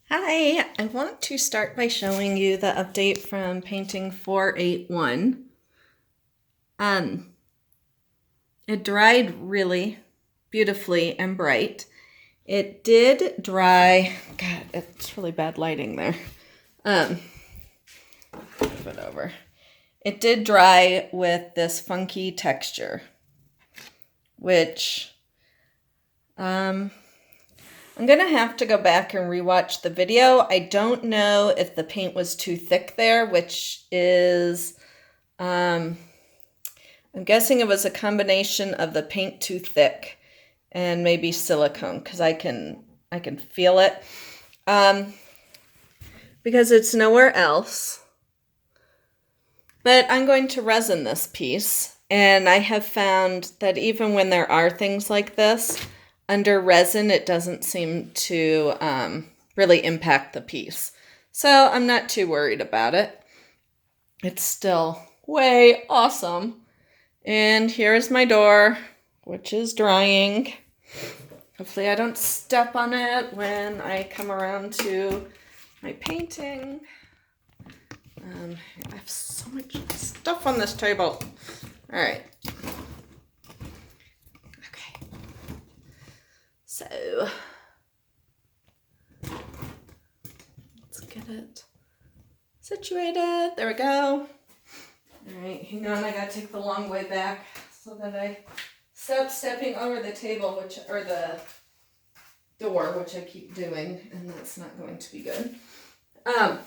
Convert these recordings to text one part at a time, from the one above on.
Hi, I want to start by showing you the update from painting 481. It dried really beautifully and bright. It did dry, God, it's really bad lighting there. Move it over. It did dry with this funky texture, which I'm gonna have to go back and rewatch the video. I don't know if the paint was too thick there, which is, I'm guessing it was a combination of the paint too thick and maybe silicone, because I can feel it. Because it's nowhere else. But I'm going to resin this piece, and I have found that even when there are things like this, under resin, it doesn't seem to really impact the piece. So I'm not too worried about it. It's still way awesome. And here's my door, which is drying. Hopefully I don't step on it when I come around to my painting. I have so much stuff on this table. All right. So, let's get it situated. There we go. All right, hang on, I gotta take the long way back so that I stop stepping over the table, or the door, which I keep doing, and that's not going to be good. I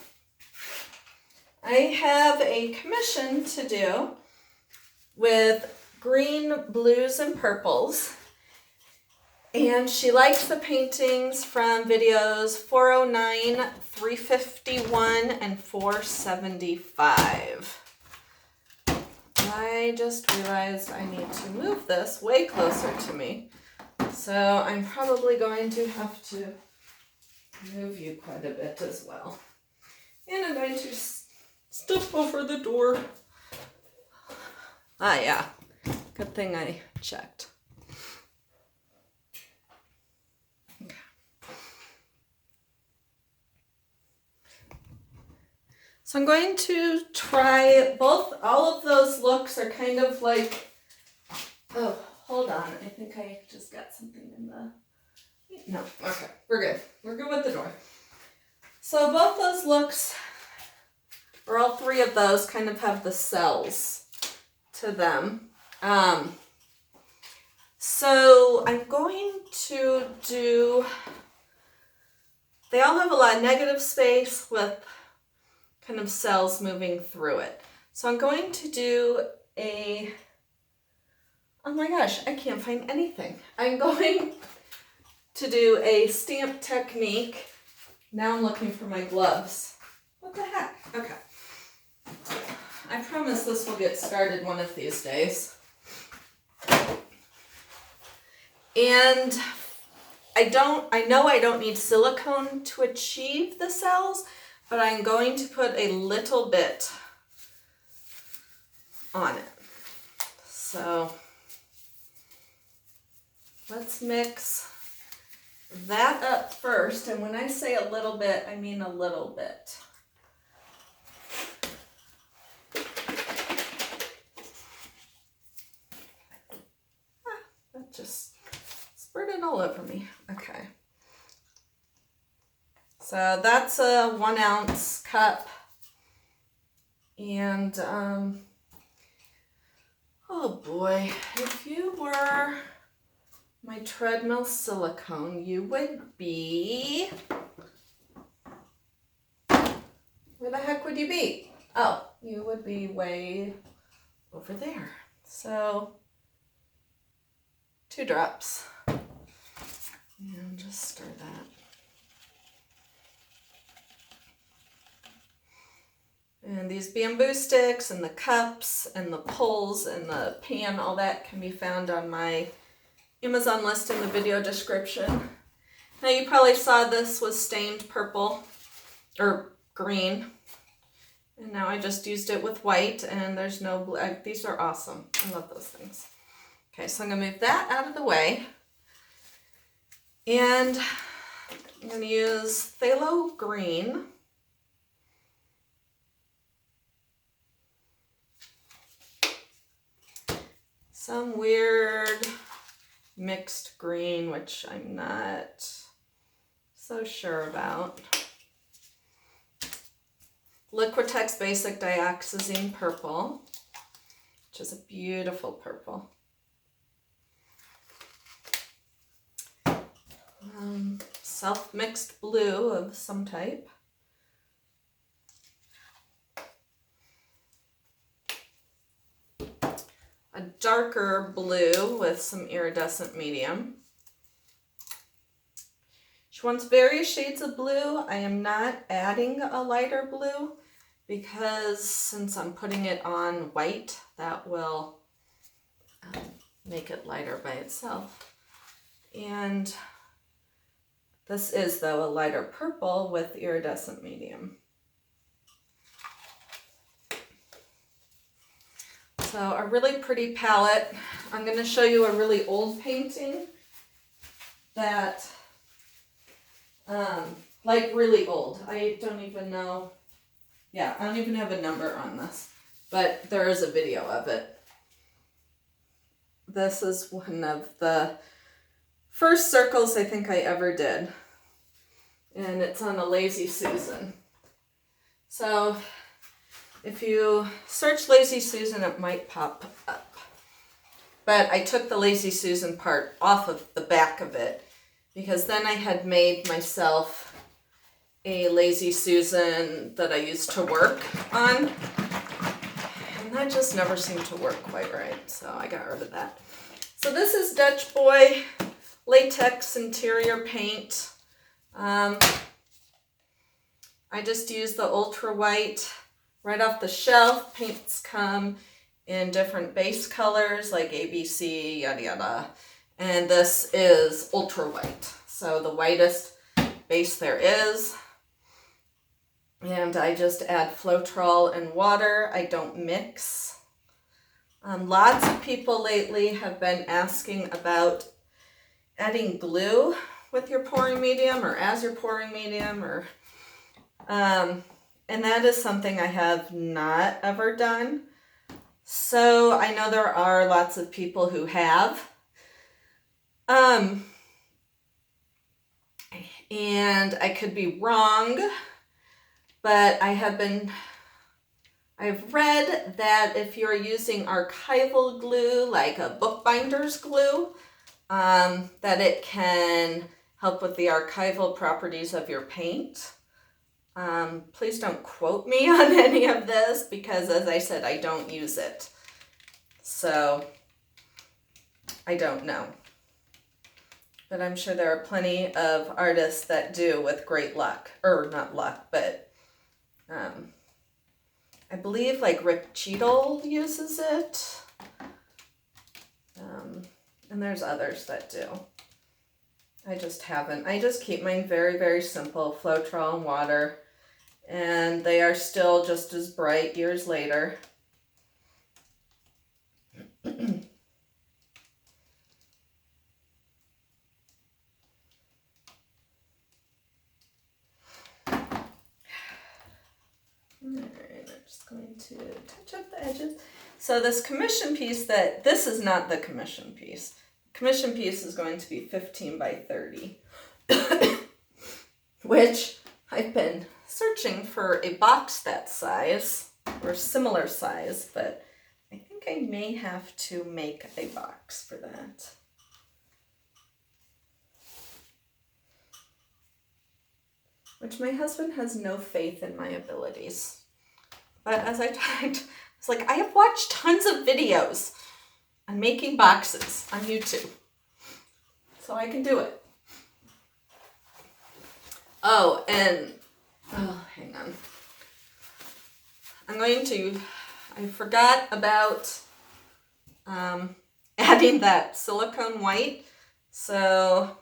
have a commission to do with green, blues, and purples. And she likes the paintings from videos 409, 351, and 475. I just realized I need to move this way closer to me. So I'm probably going to have to move you quite a bit as well. And I'm going to step over the door. Ah, yeah. Good thing I checked. So I'm going to try all of those looks are kind of like, oh, hold on. I think I just got something in the, no, okay, we're good. We're good with the door. So both those looks, or all three of those, kind of have the cells to them. So I'm going to do, they all have a lot of negative space with kind of cells moving through it. So I'm going to do oh my gosh, I can't find anything. I'm going to do a stamp technique. Now I'm looking for my gloves. What the heck? Okay. I promise this will get started one of these days. And I know I don't need silicone to achieve the cells, but I'm going to put a little bit on it. So let's mix that up first. And when I say a little bit, I mean a little bit. That just spurted all over me. Okay. So that's a 1 ounce cup. And, oh boy, if you were my treadmill silicone, you would be, where the heck would you be? Oh, you would be way over there. So, 2 drops. And just stir that. And these bamboo sticks and the cups and the poles and the pan, all that can be found on my Amazon list in the video description. Now you probably saw this was stained purple or green. And now I just used it with white and there's no blue. These are awesome. I love those things. Okay, so I'm going to move that out of the way. And I'm I'm going to use phthalo green. Some weird mixed green, which I'm not so sure about. Liquitex Basic Dioxazine Purple, which is a beautiful purple. Self-mixed blue of some type. A darker blue with some iridescent medium. She wants various shades of blue. I am not adding a lighter blue because since I'm putting it on white, that will make it lighter by itself. And this is, though, a lighter purple with iridescent medium. So a really pretty palette. I'm going to show you a really old painting that, like really old. I don't even know. Yeah, I don't even have a number on this, but there is a video of it. This is one of the first circles I think I ever did. And it's on a Lazy Susan. So if you search Lazy Susan, it might pop up. But I took the Lazy Susan part off of the back of it because then I had made myself a Lazy Susan that I used to work on. And that just never seemed to work quite right. So I got rid of that. So this is Dutch Boy latex interior paint. I just used the ultra white right off the shelf. Paints come in different base colors like ABC, yada yada. And this is ultra white. So the whitest base there is. And I just add Floetrol and water. I don't mix. Lots of people lately have been asking about adding glue with your pouring medium or as your pouring medium, or and that is something I have not ever done. So I know there are lots of people who have. And I could be wrong, but I've read that if you're using archival glue, like a bookbinder's glue, that it can help with the archival properties of your paint. Please don't quote me on any of this because, as I said, I don't use it. So I don't know. But I'm sure there are plenty of artists that do with great luck. Or not luck, but I believe like Rick Cheadle uses it. And there's others that do. I just haven't. I just keep mine very, very simple. Floetrol and water. And they are still just as bright years later. Alright, I'm just going to touch up the edges. So this commission piece this is not the commission piece. Commission piece is going to be 15 by 30, which I've been searching for a box that size or similar size, but I think I may have to make a box for that. Which my husband has no faith in my abilities. But as I talked, it's like I have watched tons of videos on making boxes on YouTube. So I can do it. Oh, and hang on. I forgot about adding that silicone white. So,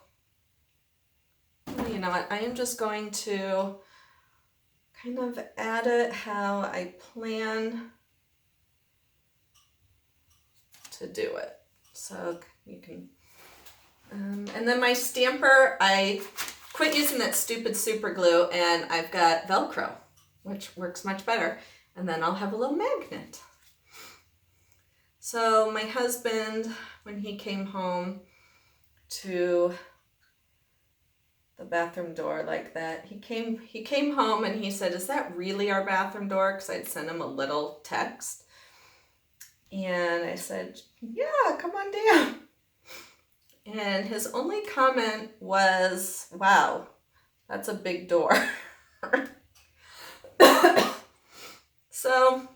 you know what, I am just going to kind of add it how I plan to do it. So you can, and then my stamper, I quit using that stupid super glue, and I've got Velcro, which works much better. And then I'll have a little magnet. So my husband, when he came home to the bathroom door like that, he came home and he said, "Is that really our bathroom door?" Because I'd sent him a little text. And I said, "Yeah, come on down." And his only comment was, "Wow, that's a big door." So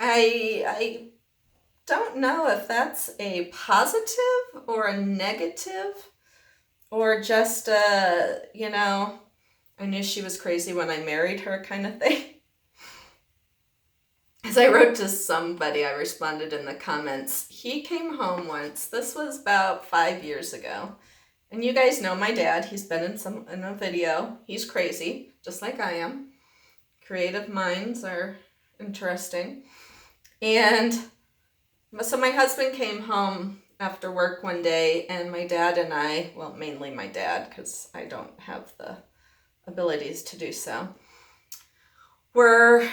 I don't know if that's a positive or a negative, or just you know, I knew she was crazy when I married her kind of thing. As I wrote to somebody, I responded in the comments, he came home once, this was about 5 years ago, and you guys know my dad, he's been in a video, he's crazy, just like I am. Creative minds are interesting. And so my husband came home after work one day, and my dad and I, well, mainly my dad, because I don't have the abilities to do so, were,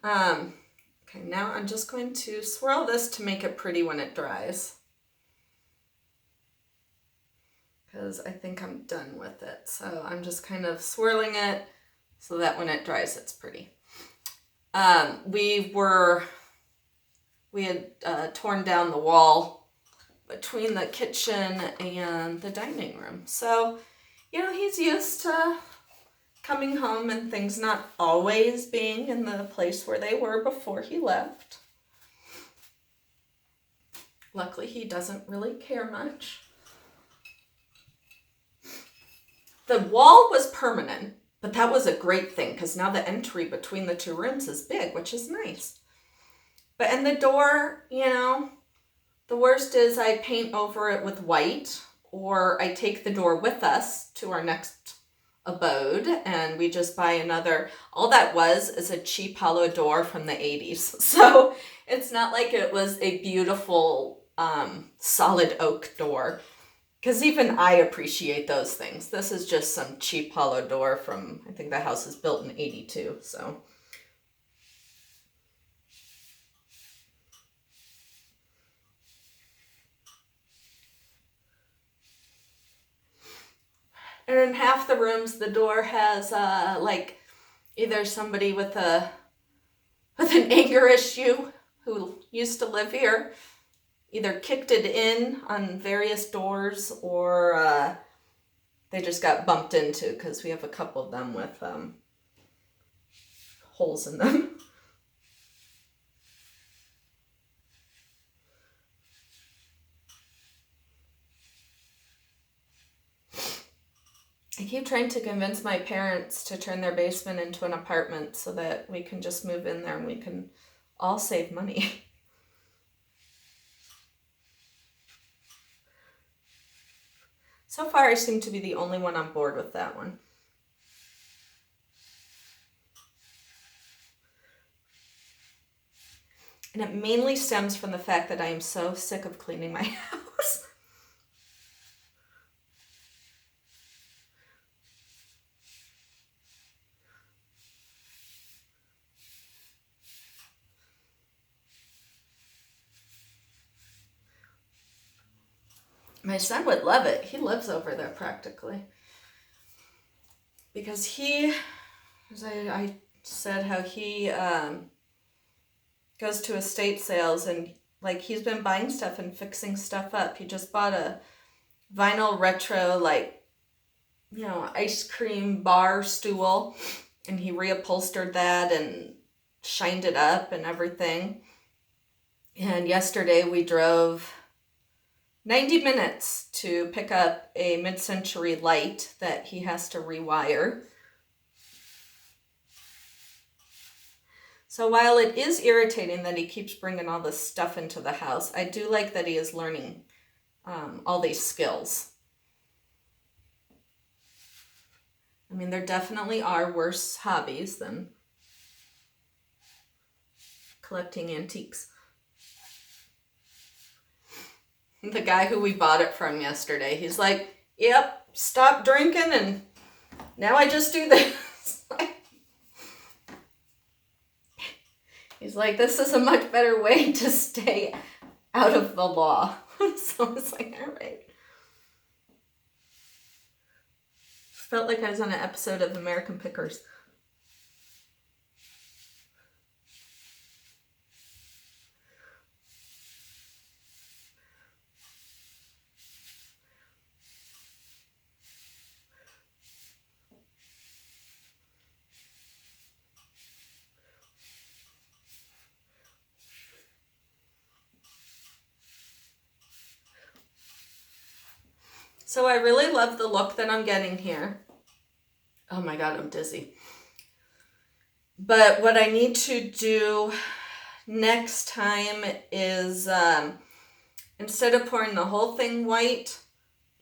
okay, now I'm just going to swirl this to make it pretty when it dries, because I think I'm done with it. So I'm just kind of swirling it so that when it dries, it's pretty. We had torn down the wall between the kitchen and the dining room. So, you know, he's used to coming home and things not always being in the place where they were before he left. Luckily, he doesn't really care much. The wall was permanent, but that was a great thing because now the entry between the two rooms is big, which is nice. But in the door, you know, the worst is I paint over it with white, or I take the door with us to our next abode and we just buy another. All that was is a cheap hollow door from the 80s. So it's not like it was a beautiful solid oak door, because even I appreciate those things. This is just some cheap hollow door from, I think the house is built in 82. So and in half the rooms, the door has like either somebody with an anger issue who used to live here, either kicked it in on various doors, or they just got bumped into, because we have a couple of them with holes in them. I keep trying to convince my parents to turn their basement into an apartment so that we can just move in there and we can all save money. So far, I seem to be the only one on board with that one. And it mainly stems from the fact that I am so sick of cleaning my house. My son would love it. He lives over there practically. Because he, as I said, how he goes to estate sales and like he's been buying stuff and fixing stuff up. He just bought a vinyl retro, like, you know, ice cream bar stool, and he reupholstered that and shined it up and everything. And yesterday we drove 90 minutes to pick up a mid-century light that he has to rewire. So while it is irritating that he keeps bringing all this stuff into the house, I do like that he is learning all these skills. I mean, there definitely are worse hobbies than collecting antiques. The guy who we bought it from yesterday, he's like, Yep, stop drinking and now I just do this. He's like, this is a much better way to stay out of the law. So it's like, all right. Felt like I was on an episode of American Pickers. So I really love the look that I'm getting here. Oh my God, I'm dizzy. But what I need to do next time is instead of pouring the whole thing white,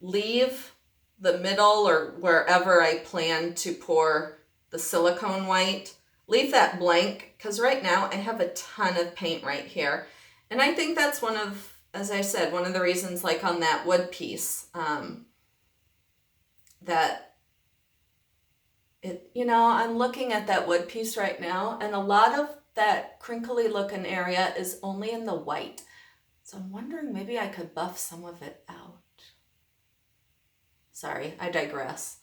leave the middle or wherever I plan to pour the silicone white, leave that blank, because right now I have a ton of paint right here. And I think that's one of, as I said, one of the reasons, like on that wood piece, that it, you know, I'm looking at that wood piece right now, and a lot of that crinkly looking area is only in the white. So I'm wondering maybe I could buff some of it out. Sorry, I digress.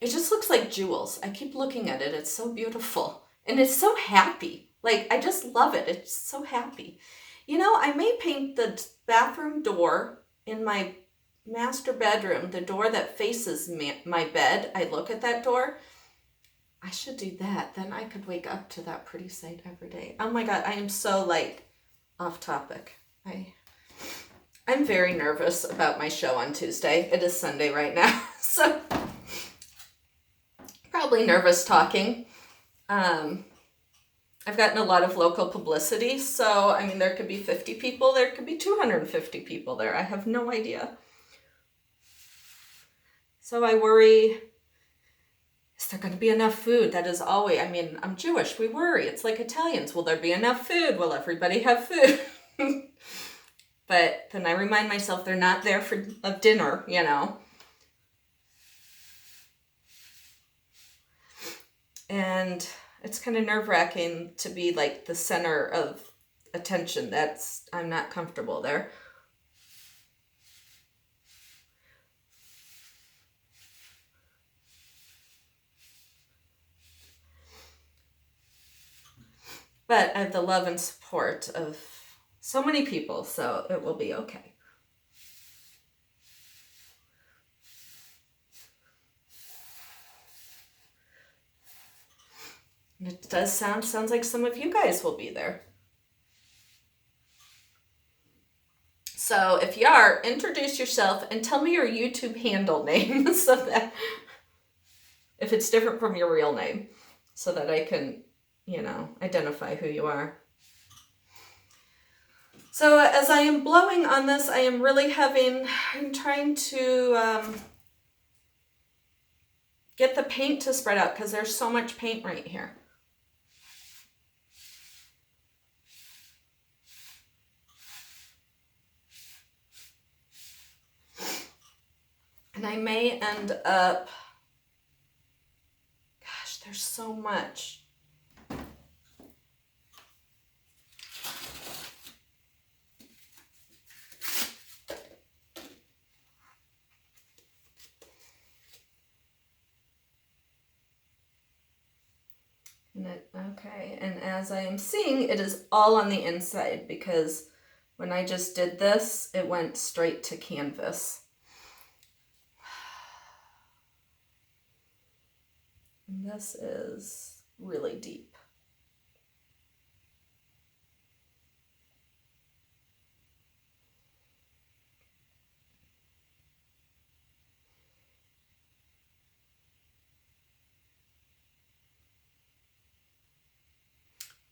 It just looks like jewels. I keep looking at it. It's so beautiful. And it's so happy. Like, I just love it. It's so happy. You know, I may paint the bathroom door in my master bedroom, the door that faces my bed. I look at that door. I should do that. Then I could wake up to that pretty sight every day. Oh my God, I am so like off topic. I'm very nervous about my show on Tuesday. It is Sunday right now, so probably nervous talking. I've gotten a lot of local publicity, so I mean, there could be 50 people, there could be 250 people there. I have no idea. So I worry, is there going to be enough food? That is always, I mean, I'm Jewish, we worry. It's like Italians. Will there be enough food? Will everybody have food? But then I remind myself they're not there for a dinner, you know. And it's kind of nerve-wracking to be like the center of attention. I'm not comfortable there. But I have the love and support of so many people, so it will be okay. And it does sounds like some of you guys will be there. So if you are, introduce yourself and tell me your YouTube handle name so that if it's different from your real name, so that I can, you know, identify who you are. So as I am blowing on this, I am really I'm trying to get the paint to spread out because there's so much paint right here. And I may end up, gosh, there's so much. Okay, and as I am seeing, it is all on the inside because when I just did this, it went straight to canvas. And this is really deep.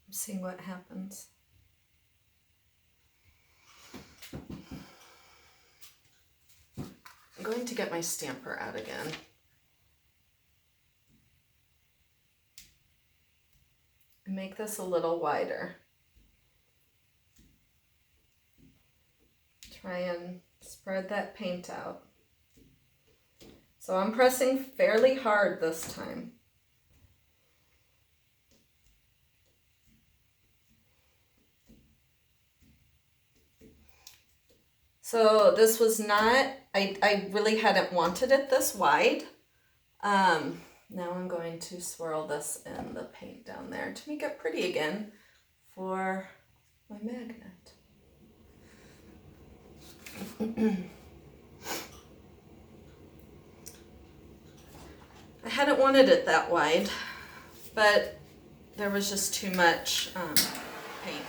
I'm seeing what happens. I'm going to get my stamper out again. Make this a little wider. Try and spread that paint out. So I'm pressing fairly hard this time. So this was not, I really hadn't wanted it this wide. Now I'm going to swirl this in the paint down there to make it pretty again for my magnet. I hadn't wanted it that wide, but there was just too much paint.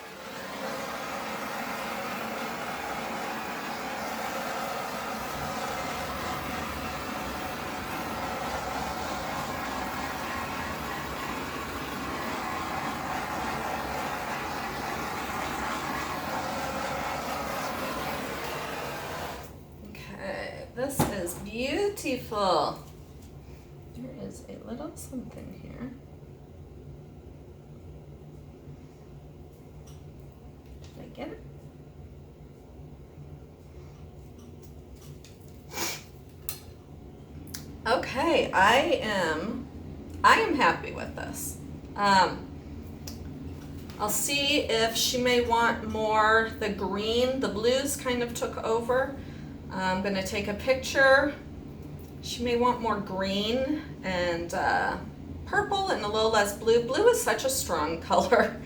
This is beautiful. There is a little something here. Did I get it? Okay, I am happy with this. I'll see if she may want more. The green, the blues kind of took over. I'm going to take a picture. She may want more green and purple and a little less blue. Blue is such a strong color.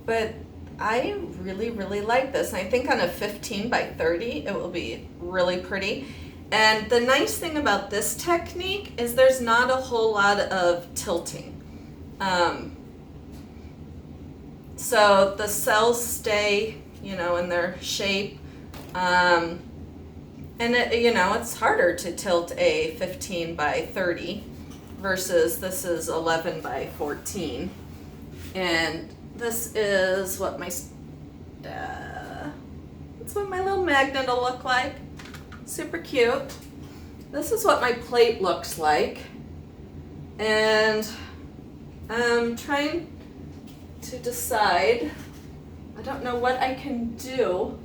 But I really, really like this. And I think on a 15 by 30, it will be really pretty. And the nice thing about this technique is there's not a whole lot of tilting. So the cells stay, you know, in their shape. And it, you know, it's harder to tilt a 15 by 30 versus this is 11 by 14. And this is what my, that's what my little magnet will look like. Super cute. This is what my plate looks like. And I'm trying to decide, I don't know what I can do.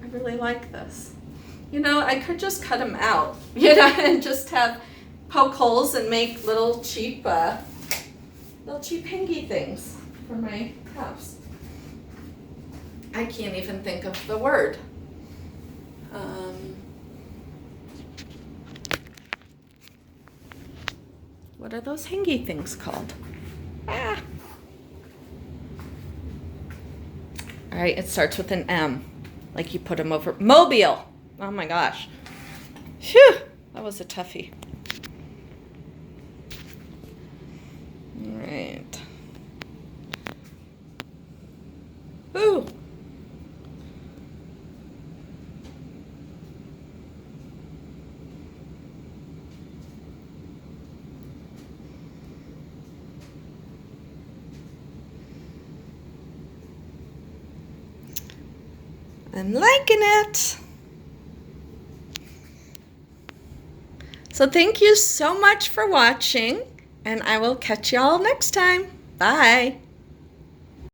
I really like this. You know, I could just cut them out, you know, and just have poke holes and make little cheap hingy things for my house. I can't even think of the word. What are those hingy things called? Ah. All right, it starts with an M, like you put them over. Mobile. Oh my gosh. Phew, that was a toughie. All right. Ooh. I'm liking it. So thank you so much for watching, and I will catch y'all next time. Bye.